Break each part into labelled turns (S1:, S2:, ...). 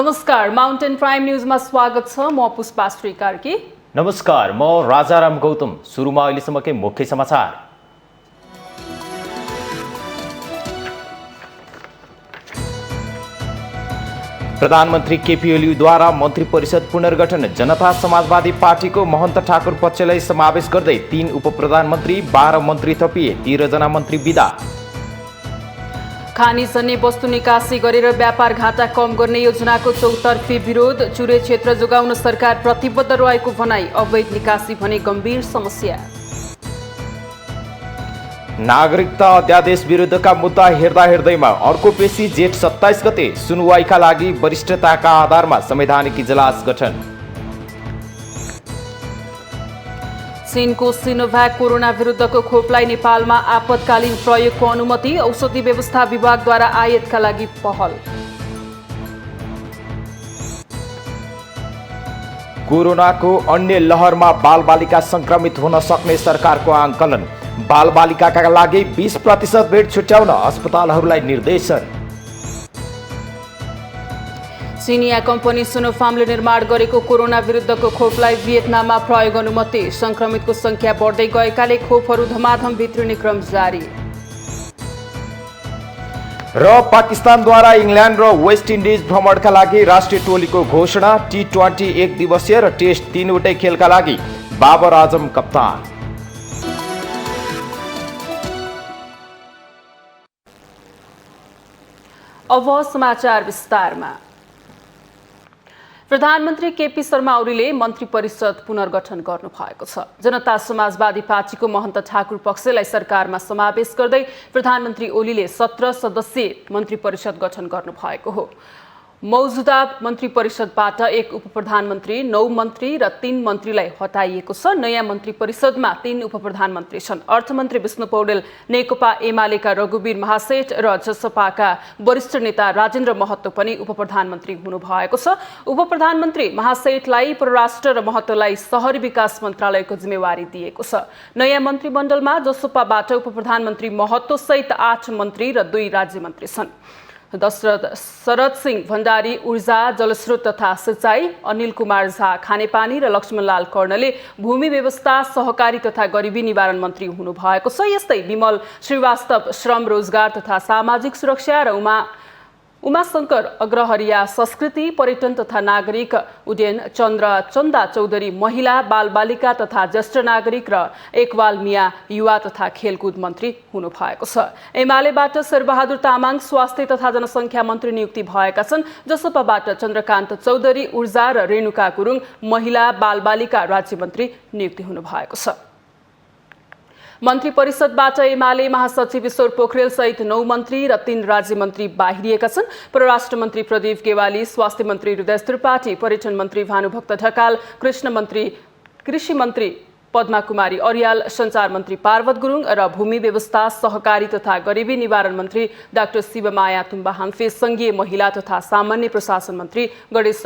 S1: नमस्कार, mountain prime न्यूजमा स्वागत छ। म पुष्पा श्री कार्की।
S2: नमस्कार, म राजाराम गौतम। सुरुमा अहिलेसम्मकै मुख्य समाचार। प्रधानमन्त्री केपी ओलीद्वारा मन्त्री परिषद पुनर्गठन। जनता समाजवादी पार्टीको महन्त ठाकुर पक्षलाई समावेश गर्दै 3 उपप्रधानमन्त्री 12 मन्त्री थपिए, 13 जना मन्त्री बिदा।
S1: खानिज अन्य वस्तु निकासी गरेर व्यापार घाटा कम गर्ने योजनाको चौतर्फी विरोध। चुरे क्षेत्र जोगाउन सरकार प्रतिबद्ध रहेको भनाई। अवैध निकासी भने गम्भीर समस्या।
S2: नागरिकता अध्यादेश विरुद्धका मुद्दा हेर्दैमा अर्को पेशी जेठ 27 गते। सुनवाईका लागि वरिष्ठताका आधारमा संवैधानिक इजलास गठन। चीनको सिनोभ्याक कोरोना विरुद्धको खोपलाई नेपालमा आपतकालीन प्रयोगको अनुमति। औषधि व्यवस्था विभागद्वारा आयातका लागि पहल। कोरोनाको अन्य लहरमा बालबालिका संक्रमित हुन सक्ने सरकारको आंकलन। बालबालिकाका लागि 20% बेड छुट्याउन अस्पतालहरूलाई निर्देशन। चिनिया कम्पनी सिनोफार्मले निर्माण गरेको कोरोना विरुद्धको खोपलाई भियतनाममा प्रयोग अनुमति। संक्रमितको संख्या बढ्दै गएकाले खोपहरू धमाधम भित्रिने क्रम जारी। र पाकिस्तानद्वारा इङ्ल्यान्ड र वेस्ट इन्डिज भ्रमणका लागि राष्ट्रिय टोलीको घोषणा। T20 1 दिवसीय र टेस्ट 3वटै खेलका लागि बाबर आजम कप्तान। अब समाचार विस्तारमा। प्रधानमन्त्री केपी शर्मा ओलीले मन्त्री परिषद पुनर्गठन गर्नुभएको छ। जनता समाजवादी पार्टीको महन्त ठाकुर पक्षलाई सरकारमा समावेश गर्दै प्रधानमन्त्री ओलीले 17 सदस्यीय मन्त्री परिषद गठन गर्नुभएको हो। मौजुदा मन्त्री परिषदबाट 1 उपप्रधानमन्त्री, 9 मन्त्री र 3 मन्त्रीलाई हटाइएको छ। नयाँ मन्त्री परिषदमा 3 उपप्रधानमन्त्री छन्। अर्थमन्त्री विष्णु पौडेल, नेकपा एमालेका रघुवीर महासेठ र जसपाका वरिष्ठ नेता राजेन्द्र महतो पनि उपप्रधानमन्त्री हुनुभएको छ। उपप्रधानमन्त्री महासेठलाई परराष्ट्र र महतोलाई शहरी विकास मन्त्रालयको जिम्मेवारी दिएको छ। नयाँ मन्त्रीमण्डलमा जसपाबाट उपप्रधानमन्त्री महतो सहित 8 मन्त्री र 2 राज्य मन्त्री छन्। दशरथ शरद सिंह भण्डारी ऊर्जा, जलस्रोत तथा सिंचाई, अनिल कुमार झा खानेपानी र लक्ष्मणलाल कर्णले भूमि व्यवस्था, सहकारी तथा गरिबी निवारण मन्त्री हुनुभएको छ। यस्तै विमल श्रीवास्तव श्रम, रोजगार तथा सामाजिक सुरक्षा र उमाशंकर अग्रहरिया संस्कृति, पर्यटन तथा नागरिक उड्डयन, चन्दा चौधरी महिला, बालबालिका तथा ज्येष्ठ नागरिक र एकवाल मिया युवा तथा खेलकुद मन्त्री हुनुभएको छ। एमालेबाट शेरबहादुर तामाङ स्वास्थ्य तथा जनसङ्ख्या मन्त्री नियुक्ति भएका छन्। जसपाबाट चन्द्रकान्त चौधरी ऊर्जा र रेणुका गुरुङ महिला बालबालिका राज्य मन्त्री नियुक्ति हुनुभएको छ। मन्त्री परिषदबाट एमाले महासचिव ईश्वर पोखरेल सहित 9 मन्त्री र 3 राज्य मन्त्री बाहिरिएका छन्। परराष्ट्र मन्त्री प्रदीप गेवाली, स्वास्थ्य मन्त्री हृदय त्रिपाठी, पर्यटन मन्त्री भानुभक्त ढकाल, कृषि मन्त्री पद्मा कुमारी अर्याल, सञ्चार मन्त्री पार्वत गुरुङ र भूमि व्यवस्था, सहकारी तथा गरिबी निवारण मन्त्री डाक्टर शिवमाया तुम्बा हाम्फे, संघीय महिला तथा सामान्य प्रशासन मन्त्री गणेश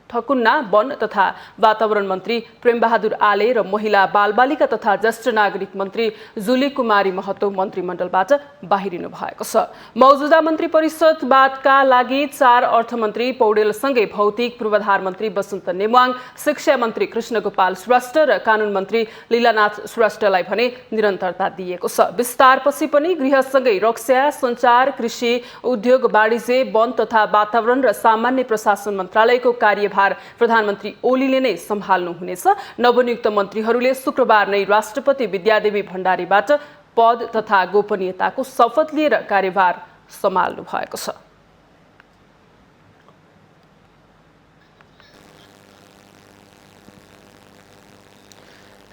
S2: ठकुन्ना, वन तथा वातावरण मन्त्री प्रेमबहादुर आले र महिला बालबालिका तथा ज्येष्ठ नागरिक मन्त्री जुली कुमारी महतो मन्त्रीमण्डलबाट बाहिरिनु भएको छ। मौजुदा मन्त्री परिषदका लागि 4 अर्थमन्त्री पौडेलसँगै भौतिक पूर्वाधार मन्त्री वसन्त नेमवाङ, शिक्षा मन्त्री कृष्णगोपाल श्रेष्ठ र कानुन मन्त्री लीलानाथ श्रेष्ठलाई भने निरन्तरता दिएको छ। विस्तारपछि पनि गृहसँगै रक्षा, सञ्चार, कृषि, उद्योग, वाणिज्य, वन तथा वातावरण र सामान्य प्रशासन मन्त्रालयको कार्यभार प्रधानमन्त्री ओलीले नै सम्हाल्नुहुनेछ। नवनियुक्त मन्त्रीहरूले शुक्रबार नै राष्ट्रपति विद्यादेवी भण्डारीबाट पद तथा गोपनीयताको शपथ लिएर कार्यभार सम्हाल्नु भएको छ।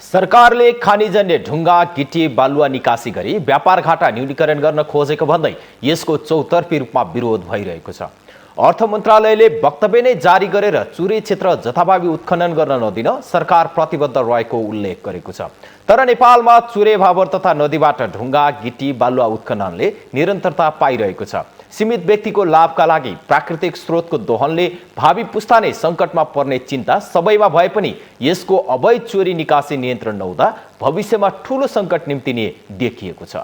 S2: सरकारले खनिजन्य ढुङ्गा, गिटी, बालुवा निकासी गरी व्यापार घाटा न्यूनीकरण गर्न खोजेको भन्दै यसको चौतर्फी रूपमा विरोध भइरहेको छ। अर्थ मन्त्रालयले वक्तव्य नै जारी गरेर चुरे क्षेत्र जथाभावी उत्खनन गर्न नदिन सरकार प्रतिबद्ध रहेको उल्लेख गरेको छ। तर नेपालमा चुरे भाबर तथा नदीबाट ढुङ्गा, गिटी, बालुवा उत्खननले निरन्तरता पाइरहेको छ। सीमित व्यक्तिको लाभका लागि प्राकृतिक स्रोतको दोहनले भावी पुस्ता नै सङ्कटमा पर्ने चिन्ता सबैमा भए पनि यसको अवैध चोरी निकासी नियन्त्रण नहुँदा भविष्यमा ठूलो सङ्कट निम्तिने देखिएको छ।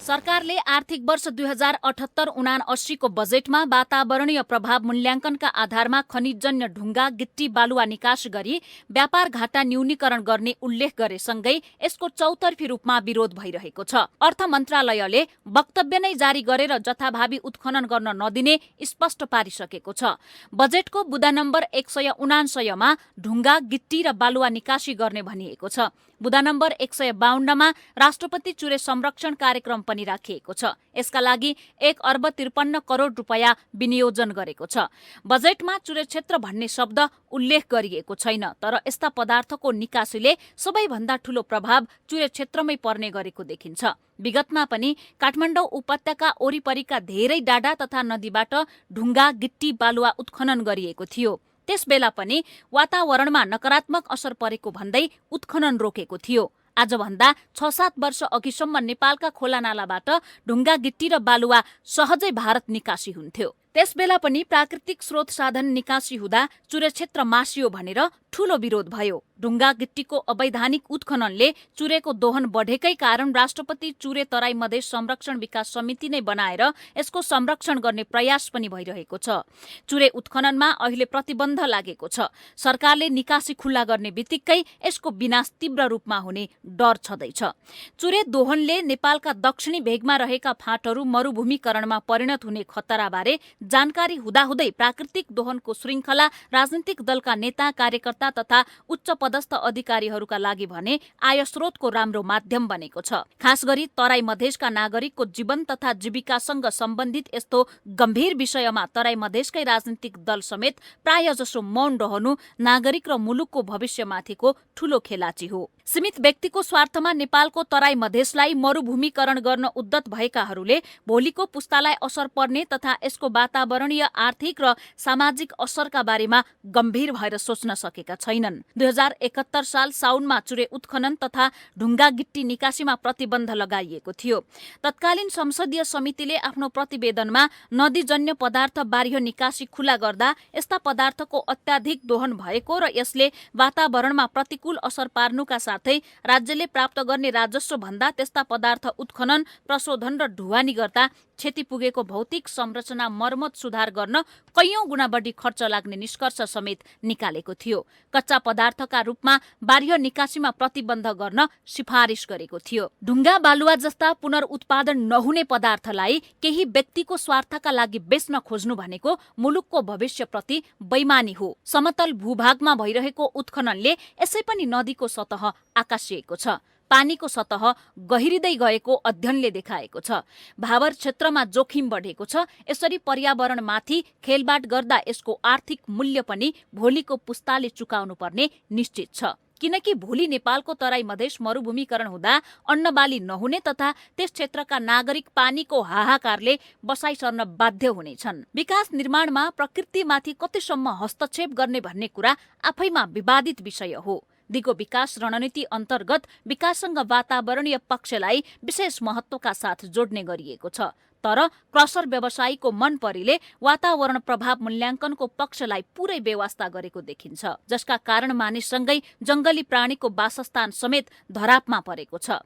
S3: सरकारले आर्थिक वर्ष 2078-79 को बजेटमा वातावरणीय प्रभाव मूल्याङ्कनका आधारमा खनिजजन्य ढुङ्गा, गिट्टी, बालुवा निकास गरी व्यापार घाटा न्यूनीकरण गर्ने उल्लेख गरेसँगै यसको चौतर्फी रूपमा विरोध भइरहेको छ। अर्थ मन्त्रालयले वक्तव्य नै जारी गरेर जथाभावी उत्खनन गर्न नदिने स्पष्ट पारिसकेको छ। बजेटको बुँदा नम्बर 179 मा ढुङ्गा, गिट्टी र बालुवा निकासी गर्ने भनिएको छ। बुँदा नम्बर 152 मा राष्ट्रपति चुरे संरक्षण कार्यक्रम पनि राखिएको छ। यसका लागि 1 अर्ब 53 करोड रुपैयाँ विनियोजन गरेको छ। बजेटमा चुरे क्षेत्र भन्ने शब्द उल्लेख गरिएको छैन, तर यस्ता पदार्थको निकासीले सबैभन्दा ठूलो प्रभाव चुरे क्षेत्रमै पर्ने गरेको देखिन्छ। विगतमा पनि काठमाडौँ उपत्यका वरिपरिका धेरै डाँडा तथा नदीबाट ढुङ्गा, गिट्टी, बालुवा उत्खनन गरिएको थियो। त्यसबेला पनि वातावरणमा नकारात्मक असर परेको भन्दै उत्खनन रोकेको थियो। आजभन्दा 6-7 वर्ष अघिसम्म नेपालका खोलानालाबाट ढुङ्गा, गिट्टी र बालुवा सहजै भारत निकासी हुन्थ्यो। त्यसबेला पनि प्राकृतिक स्रोत साधन निकासी हुँदा चुरे क्षेत्र मासियो भनेर ठूलो विरोध भयो। ढुङ्गा, गिट्टीको अवैधानिक उत्खननले चुरेको दोहन बढेकै कारण राष्ट्रपति चुरे तराई मधेस संरक्षण विकास समिति नै बनाएर यसको संरक्षण गर्ने प्रयास पनि भइरहेको छ। चुरे उत्खननमा अहिले प्रतिबन्ध लागेको छ। सरकारले निकासी खुल्ला गर्ने बित्तिकै यसको विनाश तीव्र रूपमा हुने डर छँदैछ। चुरे दोहनले नेपालका दक्षिणी भेगमा रहेका फाँटहरू मरुभूमिकरणमा परिणत हुने खतराबारे जानकारी हुँदाहुँदै प्राकृतिक दोहनको श्रृङ्खला राजनीतिक दलका नेता, कार्यकर्ता तथा उच्च पदस्थ अधिकारीहरूका लागि भने आय स्रोतको राम्रो माध्यम बनेको छ। खास गरी तराई मधेसका नागरिकको जीवन तथा जीविकासँग सम्बन्धित यस्तो गम्भीर विषयमा तराई मधेसकै राजनीतिक दल समेत प्राय जसो मौन रहनु नागरिक र मुलुकको भविष्यमाथिको ठूलो खेलाची हो। सीमित व्यक्तिको स्वार्थमा नेपालको तराई मधेसलाई मरुभूमिकरण गर्न उद्यत भएकाहरूले भोलिको पुस्तालाई असर पर्ने तथा यसको वातावरणीय, आर्थिक र सामाजिक असरका बारेमा गम्भीर भएर सोच्न सकेका छैनन्। 2071 साल साउनमा चुरे उत्खनन तथा ढुङ्गा, गिट्टी निकासीमा प्रतिबन्ध लगाइएको थियो। तत्कालीन संसदीय समितिले आफ्नो प्रतिवेदनमा नदीजन्य पदार्थ बाह्य निकासी खुला गर्दा यस्ता पदार्थको अत्याधिक दोहन भएको र यसले वातावरणमा प्रतिकूल असर पार्नुका साथै राज्यले प्राप्त गर्ने राजस्व भन्दा त्यस्ता पदार्थ उत्खनन, प्रशोधन र ढुवानी गर्दा क्षति पुगेको भौतिक संरचना मर्मत सुधार गर्न कैयौं गुणा बढी खर्च लाग्ने निष्कर्ष समेत निकालेको थियो। कच्चा पदार्थका रूपमा बाह्य निकासीमा प्रतिबन्ध गर्न सिफारिस गरेको थियो। ढुङ्गा, बालुवा जस्ता पुनर्उत्पादन नहुने पदार्थलाई केही व्यक्तिको स्वार्थका लागि बेच्न खोज्नु भनेको मुलुकको भविष्यप्रति बैमानी हो। समतल भूभागमा भइरहेको उत्खननले यसै पनि नदीको सतह आकाशिएको छ। पानीको सतह गहिरिँदै गएको अध्ययनले देखाएको छ। भावर क्षेत्रमा जोखिम बढेको छ। यसरी पर्यावरणमाथि खेलबाड गर्दा यसको आर्थिक मूल्य पनि भोलिको पुस्ताले चुकाउनु पर्ने निश्चित छ। किनकि भोलि नेपालको तराई मधेस मरुभूमिकरण हुँदा अन्नबाली नहुने तथा त्यस क्षेत्रका नागरिक पानीको हाहाकारले बसाइ सर्न बाध्य हुनेछन्। विकास निर्माणमा प्रकृतिमाथि कतिसम्म हस्तक्षेप गर्ने भन्ने कुरा आफैमा विवादित विषय हो। दिगो विकास रणनीति अन्तर्गत विकाससँग वातावरणीय पक्षलाई विशेष महत्वका साथ जोड्ने गरिएको छ। तर क्रसर व्यवसायीको मन परीले वातावरण प्रभाव मूल्याङ्कनको पक्षलाई पुरै बेवास्ता गरेको देखिन्छ, जसका कारण मानिससँगै जंगली प्राणीको वासस्थान समेत धरापमा परेको छ।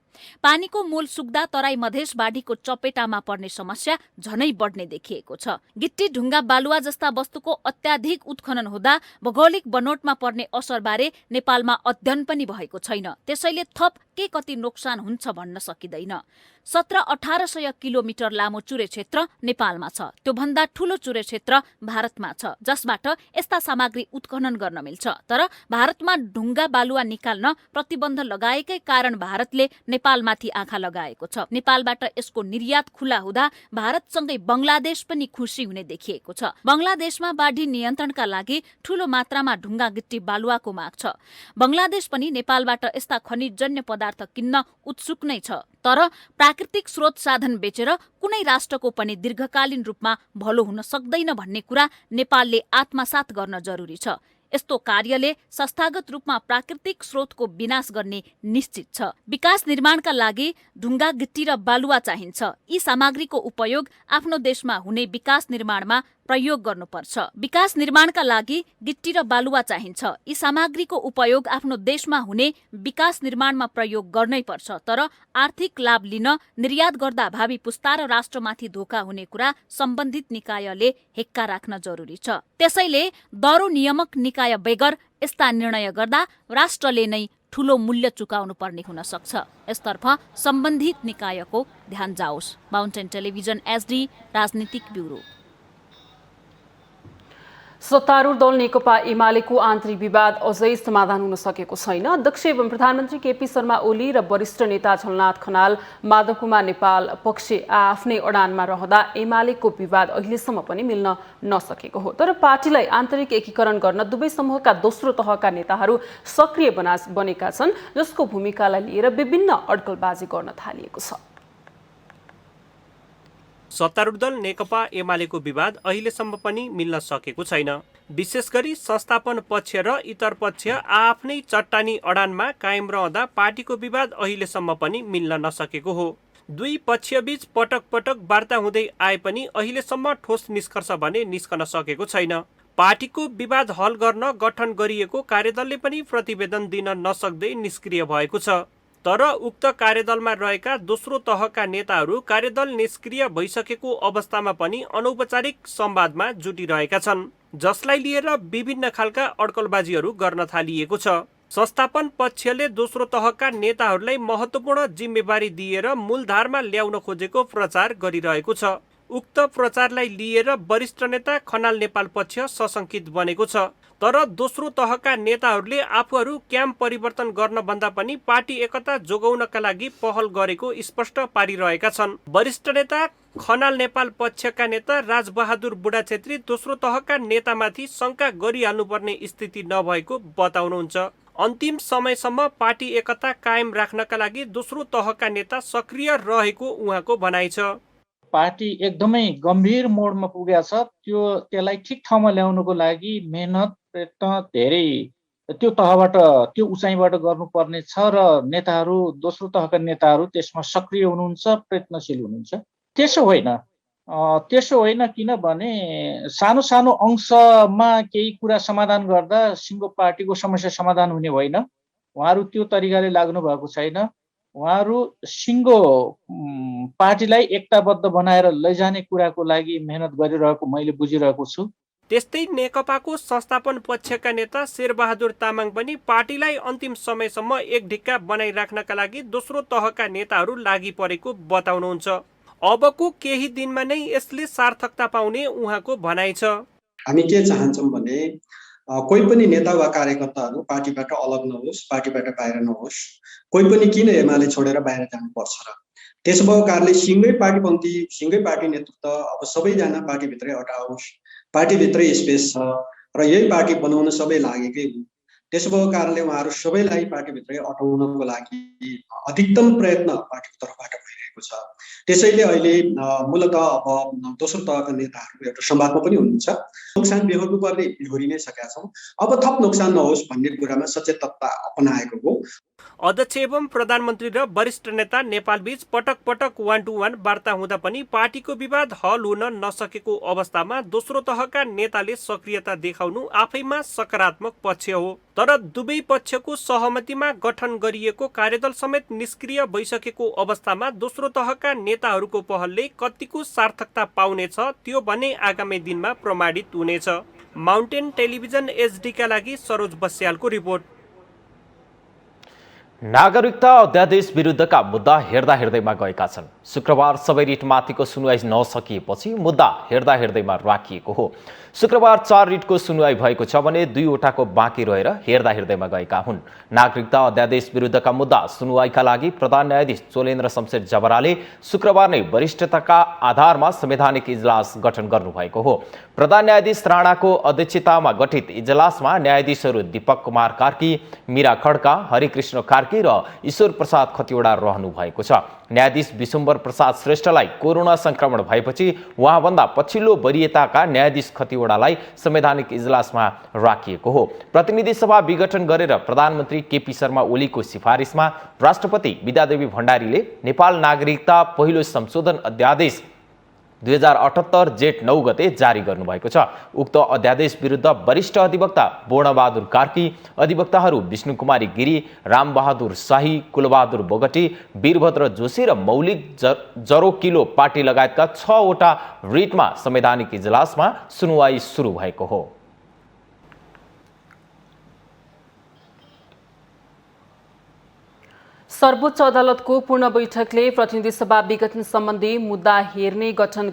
S3: पानीको मूल सुक्दा तराई मधेस बाढीको चपेटामा पर्ने समस्या झनै बढ्ने देखिएको छ। गिट्टी, ढुङ्गा, बालुवा जस्ता वस्तुको अत्याधिक उत्खनन हुँदा भौगोलिक बनोटमा पर्ने असरबारे नेपालमा अध्ययन पनि भएको छैन। त्यसैले थप के कति नोक्सान हुन्छ भन्न सकिँदैन। 1700-1800 किलोमिटर लामो चुरे क्षेत्र नेपालमा छ। त्यो भन्दा ठूलो चुरे क्षेत्र भारतमा छ, जसबाट यस्ता सामग्री उत्खनन गर्न मिल्छ। तर भारतमा ढुङ्गा, बालुवा निकाल्न प्रतिबन्ध लगाएकै कारण भारतले नेपालमाथि आँखा लगाएको छ। नेपालबाट यसको निर्यात खुला हुँदा भारतसँगै बंगलादेश पनि खुसी हुने देखिएको छ। बंगलादेशमा बाढी नियन्त्रणका लागि ठूलो मात्रामा ढुङ्गा, गिट्टी, बालुवाको माग छ। बंगलादेश पनि नेपालबाट यस्ता खनिजजन्य पदार्थ किन्न उत्सुक नै छ। तर प्राकृतिक स्रोत साधन बेचेर कुनै राष्ट्रको पनि दीर्घकालीन रूपमा भलो हुन सक्दैन भन्ने कुरा नेपालले आत्मसात गर्न जरुरी छ। यस्तो कार्यले संस्थागत रूपमा प्राकृतिक स्रोतको विनाश गर्ने निश्चित छ। विकास निर्माणका लागि ढुङ्गा, गिट्टी र बालुवा चाहिन्छ। यी सामग्रीको उपयोग आफ्नो देशमा हुने विकास निर्माणमा प्रयोग गर्नुपर्छ। विकास निर्माणका लागि गिट्टी र बालुवा चाहिन्छ। यी सामग्रीको उपयोग आफ्नो देशमा हुने विकास निर्माणमा प्रयोग गर्नै पर्छ, तर आर्थिक लाभ लिन निर्यात गर्दा भावी पुस्ता र राष्ट्रमाथि धोका हुने कुरा सम्बन्धित निकायले हेक्का राख्न जरुरी छ। त्यसैले दरो नियामक निकाय बेगर यस्ता निर्णय गर्दा राष्ट्रले नै ठूलो मूल्य चुकाउनु पर्ने हुन सक्छ। यसतर्फ सम्बन्धित निकायको ध्यान जाओस्। माउन्टेन टेलिभिजन SD राजनीतिक ब्युरो।
S1: सत्तारूढ दल नेकपा एमालेको आन्तरिक विवाद अझै समाधान हुन सकेको छैन। अध्यक्ष एवं प्रधानमन्त्री केपी शर्मा ओली र वरिष्ठ नेता झलनाथ खनाल, माधव कुमार नेपाल पक्ष आफ्नै अडानमा रहँदा एमालेको विवाद अहिलेसम्म पनि मिल्न नसकेको हो। तर पार्टीलाई आन्तरिक एकीकरण गर्न दुवै समूहका दोस्रो तहका नेताहरू सक्रिय बनेका छन्, जसको भूमिकालाई लिएर विभिन्न अड्कलबाजी गर्न थालिएको छ।
S4: सत्तारूढ दल नेकपा एमालेको विवाद अहिलेसम्म पनि मिल्न सकेको छैन। विशेष गरी संस्थापन पक्ष र इतर पक्ष आफ्नै चट्टानी अडानमा कायम रहँदा पार्टीको विवाद अहिलेसम्म पनि मिल्न नसकेको हो। दुई पक्षबीच पटक पटक वार्ता हुँदै आए पनि अहिलेसम्म ठोस निष्कर्ष भने निस्कन सकेको छैन। पार्टीको विवाद हल गर्न गठन गरिएको कार्यदलले पनि प्रतिवेदन दिन नसक्दै निष्क्रिय भएको छ। तर उक्त कार्यदलमा रहेका दोस्रो तहका नेताहरू कार्यदल निष्क्रिय भइसकेको अवस्थामा पनि अनौपचारिक संवादमा जुटिरहेका छन्, जसलाई लिएर विभिन्न खालका अड्कलबाजीहरू गर्न थालिएको छ। संस्थापन पक्षले दोस्रो तहका नेताहरूलाई महत्त्वपूर्ण जिम्मेवारी दिएर मूलधारमा ल्याउन खोजेको प्रचार गरिरहेको छ। उक्त प्रचारलाई लिएर वरिष्ठ नेता खनाल नेपाल पक्ष सशंकित बनेको छ। तर दोस्रो तहका नेताहरूले आफूहरू क्याम्प परिवर्तन गर्न भन्दा पनि पार्टी एकता जोगाउनका लागि पहल गरेको स्पष्ट पारिरहेका छन्। वरिष्ठ नेता खनाल नेपाल पक्षका नेता राजबहादुर बुढा छेत्री दोस्रो तहका नेतामाथि शंका गरिहाल्नुपर्ने स्थिति नभएको बताउनुहुन्छ। अन्तिम समयसम्म पार्टी एकता कायम राख्नका लागि दोस्रो तहका नेता सक्रिय रहेको उहाँको भनाइ छ।
S5: पार्टी एकदमै गम्भीर मोडमा पुगेको छ। त्यसलाई ठिक ठाउँमा ल्याउनको लागि मेहनत प्रयत्न धेरै त्यो तहबाट त्यो उचाइबाट गर्नुपर्ने छ र नेताहरू दोस्रो तहका नेताहरू त्यसमा सक्रिय हुनुहुन्छ, प्रयत्नशील हुनुहुन्छ। त्यसो होइन किनभने सानो सानो अंशमा केही कुरा समाधान गर्दा सिङ्गो पार्टीको समस्या समाधान हुने होइन। उहाँहरू त्यो तरिकाले लाग्नु भएको छैन। उहाँहरू सिङ्गो पार्टीलाई एकताबद्ध बनाएर लैजाने कुराको लागि मेहनत गरिरहेको मैले बुझिरहेको छु।
S4: त्यस्तै नेकपाको संस्थापन पक्षका नेता शेरबहादुर तामाङ पनि पार्टीलाई अन्तिम समयसम्म एक ढिक्का बनाइराख्नका लागि दोस्रो तहका नेताहरू लागि परेको बताउनुहुन्छ। अबको केही दिनमा नै यसले सार्थकता पाउने उहाँको भनाइ छ।
S6: हामी के चाहन्छौँ भने कोही पनि नेता वा कार्यकर्ताहरू पार्टीबाट अलग नहोस्, पार्टीबाट बाहिर नहोस्। कोही पनि किन एमाले छोडेर बाहिर जानुपर्छ र त्यसो भएको कारणले सिङ्गै पार्टीपन्थी, सिङ्गै पार्टी नेतृत्व अब सबैजना पार्टीभित्रै अटाओस्, पार्टीभित्रै स्पेस छ र यही पार्टी बनाउन सबै लागेकै हुन्। त्यसो भएको कारणले उहाँहरू सबैलाई पार्टीभित्रै अटाउनको लागि अधिकतम प्रयत्न पार्टीको तर्फबाट भइरहेको छ। त्यसैले अहिले मूलत अब दोस्रो तहका नेताहरूको एउटा संवादमा पनि हुनुहुन्छ। नोक्सान बेहोर्नु पर्ने बेहोरि नै सकेका छौँ, अब थप नोक्सान नहोस् भन्ने कुरामा सचेतता अपनाएको हो।
S4: अध्यक्ष एवं प्रधानमन्त्री र वरिष्ठ नेता नेपालबीच पटक पटक वान टू वान वार्ता हुँदा पनि पार्टीको विवाद हल हुन नसकेको अवस्थामा दोस्रो तहका नेताले सक्रियता देखाउनु आफैमा सकारात्मक पक्ष हो। तर दुवै पक्षको सहमतिमा गठन गरिएको कार्यदल समेत निष्क्रिय भइसकेको अवस्थामा दोस्रो तहका नेताहरूको पहलले कतिको सार्थकता पाउनेछ त्यो भने आगामी दिनमा प्रमाणित हुनेछ। माउन्टेन टेलिभिजन HD का लागि सरोज बस्यालको रिपोर्ट।
S7: नागरिकता अध्यादेश विरुद्धका मुद्दा हेर्दा हेर्दैमा गएका छन्। शुक्रबार सबै रिटमाथिको सुनवाई नसकिएपछि मुद्दा हेर्दा हेर्दैमा राखिएको हो। शुक्रबार 4 रिटको सुनवाई भएको छ भने 2वटाको बाँकी रहेर हेर्दा हेर्दैमा गएका हुन्। नागरिकता अध्यादेश विरुद्धका मुद्दा सुनवाईका लागि प्रधान न्यायाधीश चोलेन्द्र शमशेर जबराले शुक्रबार नै वरिष्ठताका आधारमा संवैधानिक इजलास गठन गर्नुभएको हो। प्रधान न्यायाधीश राणाको अध्यक्षतामा गठित इजलासमा न्यायाधीशहरू दीपक कुमार कार्की, मीरा खड्का, हरिकृष्ण कार्की र ईश्वर प्रसाद खतिवडा रहनु भएको छ। न्यायाधीश विशुम्बर प्रसाद श्रेष्ठलाई कोरोना संक्रमण भएपछि उहाँभन्दा पछिल्लो वरियताका न्यायाधीश खतिवडालाई संवैधानिक इजलासमा राखिएको हो। प्रतिनिधि सभा विघटन गरेर प्रधानमन्त्री केपी शर्मा ओलीको सिफारिसमा राष्ट्रपति विद्यादेवी भण्डारीले नेपाल नागरिकता पहिलो संशोधन अध्यादेश 2078 जेठ 9 गते जारी गर्नुभएको छ। उक्त अध्यादेश विरुद्ध वरिष्ठ अधिवक्ता पूर्णबहादुर कार्की, अधिवक्ताहरू विष्णुकुमारी गिरी, रामबहादुर शाही, कुलबहादुर बोगटी, वीरभद्र जोशी र मौलिक जरोकिलो पार्टी लगायतका 6 वटा रिटमा संवैधानिक इजलासमा सुनुवाई सुरु भएको हो।
S1: सर्वोच्च अदालतको पूर्ण बैठकले प्रतिनिधि सभा विघटन सम्बन्धी मुद्दा हेर्ने गठन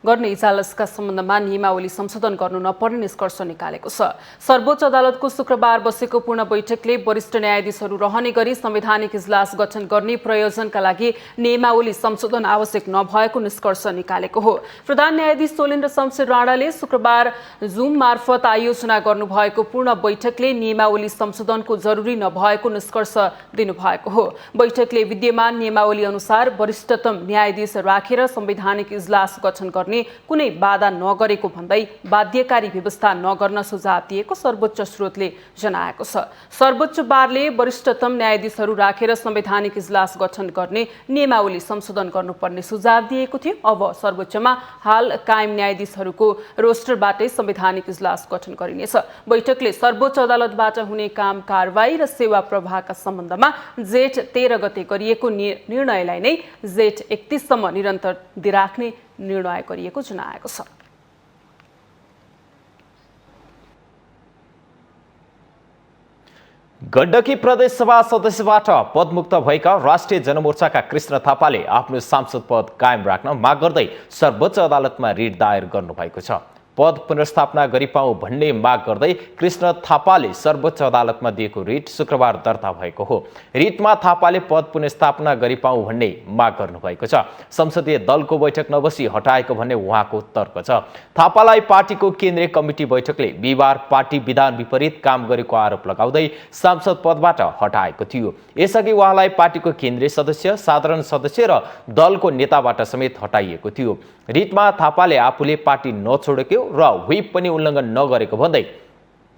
S1: गर्ने इजलासका सम्बन्धमा नियमावली संशोधन गर्नु नपर्ने निष्कर्ष निकालेको छ। सर्वोच्च अदालतको शुक्रबार बसेको पूर्ण बैठकले वरिष्ठ न्यायाधीशहरू रहने गरी संवैधानिक इजलास गठन गर्ने प्रयोजनका लागि नियमावली संशोधन आवश्यक नभएको निष्कर्ष निकालेको हो। प्रधान न्यायाधीश सोलेन्द्र शमशेर राणाले शुक्रबार जुम मार्फत आयोजना गर्नुभएको पूर्ण बैठकले नियमावली संशोधनको जरुरी नभएको निष्कर्ष दिनुभएको हो। बैठकले विद्यमान नियमावली अनुसार वरिष्ठतम न्यायाधीश राखेर संवैधानिक इजलास गठन गर्ने कुनै बाधा नगरेको भन्दै बाध्यकारी व्यवस्था नगर्न सुझाव दिएको सर्वोच्च स्रोतले जनाएको छ। सर्वोच्च बारले वरिष्ठतम न्यायाधीशहरू राखेर संवैधानिक इजलास गठन गर्ने नियमावली संशोधन गर्नुपर्ने सुझाव दिएको थियो। अब सर्वोच्चमा हाल कायम न्यायाधीशहरूको रोस्टरबाटै संवैधानिक इजलास गठन गरिनेछ। बैठकले सर्वोच्च अदालतबाट हुने काम कारबाही र सेवा प्रवाहका सम्बन्धमा जेठ 13 गते गरिएको निर्णयलाई नै जेठ 31 सम्म निरन्तर दिइराख्ने निर्णय गरिएको जनाएको छ।
S7: गण्डकी प्रदेश सभा सदस्यबाट पदमुक्त भएका राष्ट्रिय जनमोर्चाका कृष्ण थापाले आफ्नो सांसद पद कायम राख्न माग गर्दै सर्वोच्च अदालतमा रिट दायर गर्नुभएको छ। पद पुनर्स्थापना गरिपाऊ भन्ने माग गर्दै कृष्ण थापाले सर्वोच्च अदालतमा दिएको रिट शुक्रबार दर्ता भएको हो। रिटमा थापाले पद पुनर्स्थापना गरिपाऊ भन्ने माग गर्नुभएको छ। संसदीय दलको बैठक नबसी हटाएको भन्ने उहाँको तर्क छ। थापालाई पार्टीको केन्द्रीय कमिटी बैठकले बिहिबार पार्टी विधान विपरीत काम गरेको आरोप लगाउँदै सांसद पदबाट हटाएको थियो। यसअघि उहाँलाई पार्टीको केन्द्रीय सदस्य, साधारण सदस्य र दलको नेताबाट समेत हटाइएको थियो। रिटमा थापाले आफूले पार्टी नछोडेको र व्हिप पनि उल्लङ्घन नगरेको भन्दै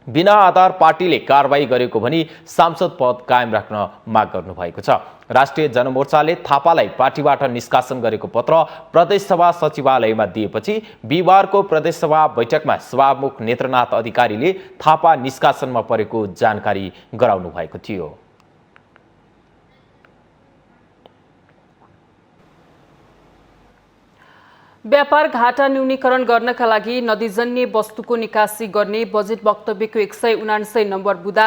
S7: बिना आधार पार्टीले कारबाही गरेको भनी सांसद पद कायम राख्न माग गर्नुभएको छ। राष्ट्रिय जनमोर्चाले थापालाई पार्टीबाट निष्कासन गरेको पत्र प्रदेशसभा सचिवालयमा दिएपछि बिहिबारको प्रदेशसभा बैठकमा सभामुख नेत्रनाथ अधिकारीले थापा निष्कासनमा परेको जानकारी गराउनु भएको थियो।
S1: व्यापार घाटा न्यूनीकरण गर्नका लागि नदीजन्य वस्तुको निकासी गर्ने बजेट वक्तव्यको 179 नम्बर बुदा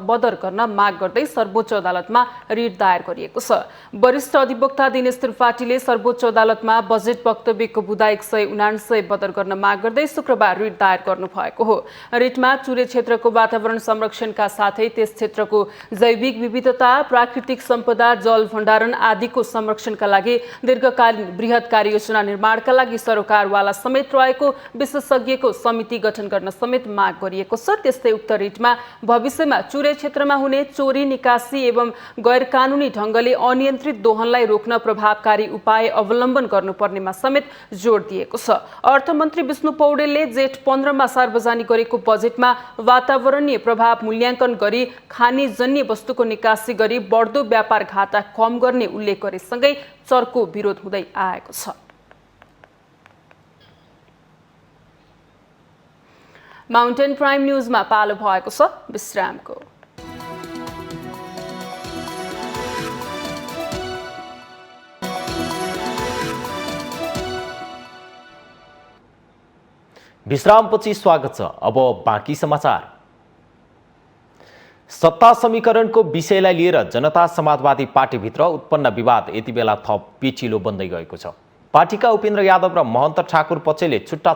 S1: बदर गर्न माग गर्दै सर्वोच्च अदालतमा रिट दायर गरिएको छ। वरिष्ठ अधिवक्ता दिनेश त्रिपाठीले सर्वोच्च अदालतमा बजेट वक्तव्यको बुदा 179 बदर गर्न माग गर्दै शुक्रबार रिट दायर गर्नुभएको हो। रिटमा चुरे क्षेत्रको वातावरण संरक्षणका साथै त्यस क्षेत्रको जैविक विविधता, प्राकृतिक सम्पदा, जल भण्डारण आदिको संरक्षणका लागि दीर्घकालीन बृहत कार्ययोजना निर्माणका लागि सरोकारवाला समेत रहेको विशेषज्ञको समिति गठन गर्न समेत माग गरिएको छ। त्यस्तै उक्त रिटमा भविष्यमा चुरे क्षेत्रमा हुने चोरी, निकासी एवं गैर कानुनी ढंगले अनियन्त्रित दोहनलाई रोक्न प्रभावकारी उपाय अवलम्बन गर्नुपर्नेमा समेत जोड दिएको छ। अर्थमन्त्री विष्णु पौडेलले जेठ 15 मा सार्वजनिक गरेको बजेटमा वातावरणीय प्रभाव मूल्याङ्कन गरी खानीजन्य वस्तुको निकासी गरी बढ्दो व्यापार घाटा कम गर्ने उल्लेख गरेसँगै चर्को विरोध हुँदै आएको छ। माउन्टेन प्राइम न्यूजमा पालो भएको छ विश्रामको।
S7: विश्रामपछि स्वागत छ। अब बाँकी समाचार। सत्ता समीकरणको विषयलाई लिएर जनता समाजवादी पार्टीभित्र उत्पन्न विवाद यति बेला थप पेचिलो बन्दै गएको छ। पार्टीका उपेन्द्र यादव र महन्त ठाकुर पक्षले छुट्टा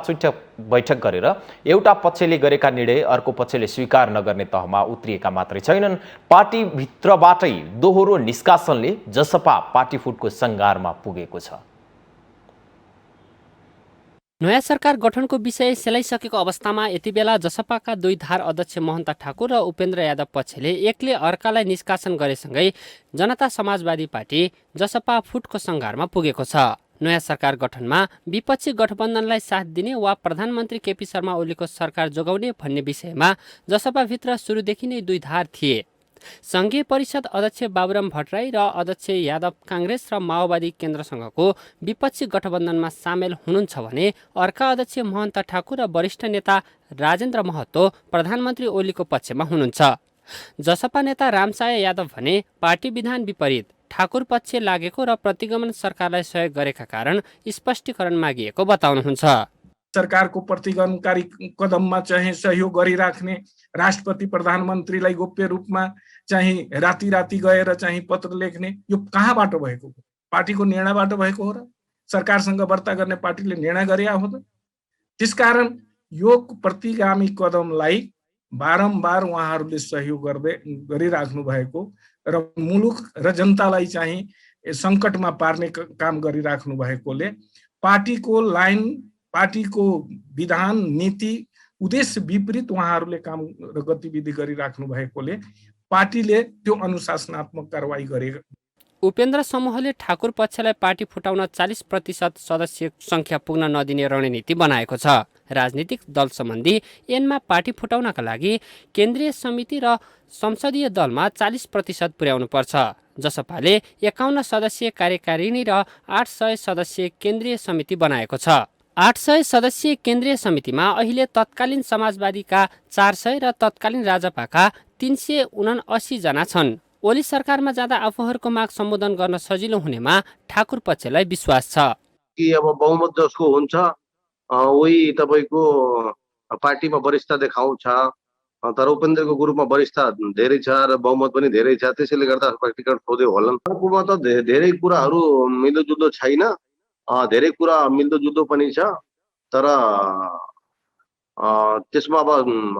S7: बैठक गरेर एउटा पक्षले गरेका निर्णय अर्को पक्षले स्वीकार नगर्ने तहमा उत्रिएका मात्रै छैनन्, पार्टीभित्रबाटै दोहोरो निष्कासनले जसपा पार्टी फुटको सङ्घारमा पुगेको छ।
S2: नयाँ सरकार गठनको विषय सेलाइसकेको अवस्थामा यति बेला जसपाका दुई धार अध्यक्ष महन्त ठाकुर र उपेन्द्र यादव पक्षले एकले अर्कालाई निष्कासन गरेसँगै जनता समाजवादी पार्टी जसपा फुटको सङ्घारमा पुगेको छ। नयाँ सरकार गठनमा विपक्षी गठबन्धनलाई साथ दिने वा प्रधानमन्त्री केपी शर्मा ओलीको सरकार जोगाउने भन्ने विषयमा जसपाभित्र सुरुदेखि नै दुई धार थिए।
S8: संघीय परिषद अध्यक्ष बाबुराम भट्टराई र अध्यक्ष यादव काङ्ग्रेस र माओवादी केन्द्रसँगको विपक्षी गठबन्धनमा सामेल हुनुहुन्छ भने अर्का अध्यक्ष महन्त ठाकुर र वरिष्ठ नेता राजेन्द्र महतो प्रधानमन्त्री ओलीको पक्षमा हुनुहुन्छ। जसपा नेता रामसाय यादव भने पार्टी विधान विपरीत ठाकुर पक्ष लागेको र प्रतिगमन सरकारलाई सहयोग गरेका कारण स्पष्टीकरण मागिएको बताउनुहुन्छ।
S9: सरकारको प्रतिगमनकारी कदममा चाहिँ सहयोग गरिराख्ने, राष्ट्रपति प्रधानमन्त्रीलाई गोप्य रूपमा चाहिँ राति राति गएर चाहिँ पत्र लेख्ने, यो कहाँबाट भएको? पार्टीको निर्णयबाट भएको हो र? सरकारसँग वार्ता गर्ने पार्टीले निर्णय गरे हो त? त्यसकारण यो प्रतिगामी कदमलाई बारम्बार उहाँहरूले सहयोग गरिराख्नु भएको र मुलुक र जनतालाई चाहिँ सङ्कटमा पार्ने काम गरिराख्नु भएकोले पार्टीको लाइन, पार्टीको विधान, नीति, उद्देश्य विपरीत उहाँहरूले काम र गतिविधि गरिराख्नु भएकोले पार्टीले त्यो अनुशासनात्मक कारवाही गरे।
S8: उपेन्द्र समूहले ठाकुर पक्षलाई पार्टी फुटाउन 40% सदस्य संख्या पुग्न नदिने रणनीति बनाएको छ। राजनीतिक दल सम्बन्धी ऐनमा पार्टी फुटाउनका लागि केन्द्रीय समिति र संसदीय दलमा 40% पुर्याउनु पर्छ। जसपाले 51 सदस्यीय कार्यकारिणी र 800 सदस्यीय केन्द्रीय समिति बनाएको छ। 800 सदस्यीय केन्द्रीय समितिमा अहिले तत्कालीन समाजवादीका 400 र तत्कालीन राजपाका 379 जना छन्। ओली सरकारमा जाँदा आफूहरूको माग सम्बोधन गर्न सजिलो हुनेमा ठाकुर पक्षलाई विश्वास छ
S10: कि अब बहुमत जसको हुन्छ उही तपाईँको पार्टीमा वरिष्ठता देखाउँछ। तर उपेन्द्रको ग्रुपमा वरिष्ठता धेरै छ र बहुमत पनि धेरै छ, त्यसैले गर्दा टिकट खोज्दै होलान्। अर्कोमा त धेरै कुराहरू मिल्दोजुल्दो छैन, धेरै कुरा मिल्दोजुल्दो पनि छ, तर त्यसमा अब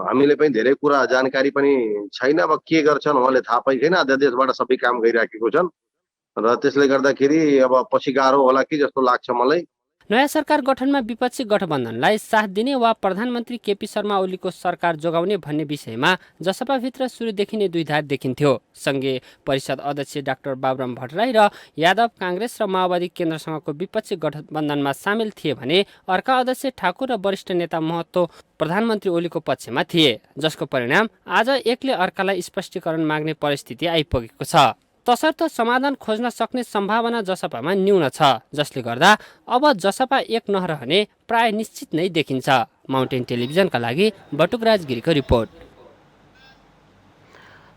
S10: हामीले पनि धेरै कुरा जानकारी पनि छैन। अब के गर्छन् उहाँले थाहा पनि छैन, अध्यादेशबाट सबै काम गरिराखेको छन् र त्यसले गर्दाखेरि अब पछि गाह्रो होला कि जस्तो लाग्छ मलाई।
S8: नयाँ सरकार गठनमा विपक्षी गठबन्धनलाई साथ दिने वा प्रधानमन्त्री केपी शर्मा ओलीको सरकार जोगाउने भन्ने विषयमा जसपाभित्र सुरुदेखि नै दुईधार देखिन्थ्यो। संघीय परिषद अध्यक्ष डाक्टर बाबुराम भट्टराई र यादव काङ्ग्रेस र माओवादी केन्द्रसँगको विपक्षी गठबन्धनमा सामेल थिए भने अर्का अध्यक्ष ठाकुर र वरिष्ठ नेता महतो प्रधानमन्त्री ओलीको पक्षमा थिए, जसको परिणाम आज एकले अर्कालाई स्पष्टीकरण माग्ने परिस्थिति आइपुगेको छ। तसर्थ समाधान खोज्न सक्ने सम्भावना जसपामा न्यून छ, जसले गर्दा अब जसपा एक नरहने प्राय निश्चित नै देखिन्छ। माउन्टेन टेलिभिजनका लागि बटुकराज गिरीको रिपोर्ट।